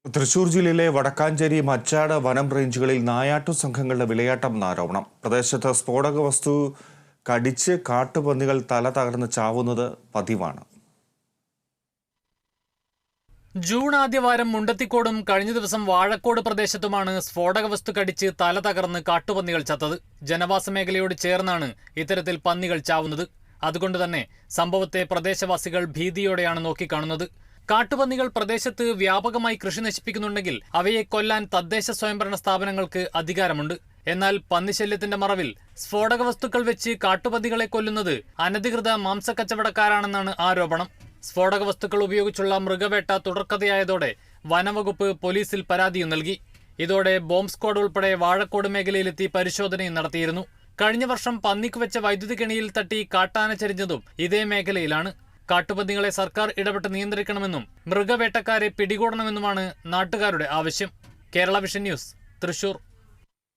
തൃശൂർ ജില്ലയിലെ വടക്കാഞ്ചേരി മച്ചാട് വനം റേഞ്ചുകളിൽ നായാട്ടു സംഘങ്ങളുടെ വിളയാട്ടം എന്ന ആരോപണം. പ്രദേശത്ത് സ്ഫോടക വസ്തു കടിച്ച് കാട്ടുപന്നികൾ തല തകർന്ന് ചാവുന്നത് പതിവാണ്. ജൂൺ ആദ്യവാരം മുണ്ടത്തിക്കോടും കഴിഞ്ഞ ദിവസം വാഴക്കോട് പ്രദേശത്തുമാണ് സ്ഫോടക വസ്തു കടിച്ച് തല തകർന്ന് കാട്ടുപന്നികൾ ചത്തത്. ജനവാസ മേഖലയോട് ചേർന്നാണ് ഇത്തരത്തിൽ പന്നികൾ ചാവുന്നത്. അതുകൊണ്ട് തന്നെ സംഭവത്തെ പ്രദേശവാസികൾ ഭീതിയോടെയാണ് നോക്കിക്കാണുന്നത്. കാട്ടുപന്നികൾ പ്രദേശത്ത് വ്യാപകമായി കൃഷി നശിപ്പിക്കുന്നുണ്ടെങ്കിൽ അവയെ കൊല്ലാൻ തദ്ദേശ സ്വയംഭരണ സ്ഥാപനങ്ങൾക്ക് അധികാരമുണ്ട്. എന്നാൽ പന്നിശല്യത്തിന്റെ മറവിൽ സ്ഫോടക വസ്തുക്കൾ വെച്ച് കാട്ടുപന്നികളെ കൊല്ലുന്നത് അനധികൃത മാംസക്കച്ചവടക്കാരാണെന്നാണ് ആരോപണം. സ്ഫോടക വസ്തുക്കൾ ഉപയോഗിച്ചുള്ള മൃഗവേട്ട തുടർക്കഥയായതോടെ വനംവകുപ്പ് പോലീസിൽ പരാതിയും നൽകി. ഇതോടെ ബോംബ് സ്ക്വാഡ് ഉൾപ്പെടെ വാഴക്കോട് മേഖലയിലെത്തി പരിശോധനയും നടത്തിയിരുന്നു. കഴിഞ്ഞ വർഷം പന്നിക്ക് വെച്ച വൈദ്യുതി കെണിയിൽ തട്ടി കാട്ടാന ചരിഞ്ഞതും ഇതേ മേഖലയിലാണ്. കാട്ടുപന്നികളെ സർക്കാർ ഇടപെട്ട് നിയന്ത്രിക്കണമെന്നും മൃഗവേട്ടക്കാരെ പിടികൂടണമെന്നുമാണ് നാട്ടുകാരുടെ ആവശ്യം. Kerala vision news, Thrissur.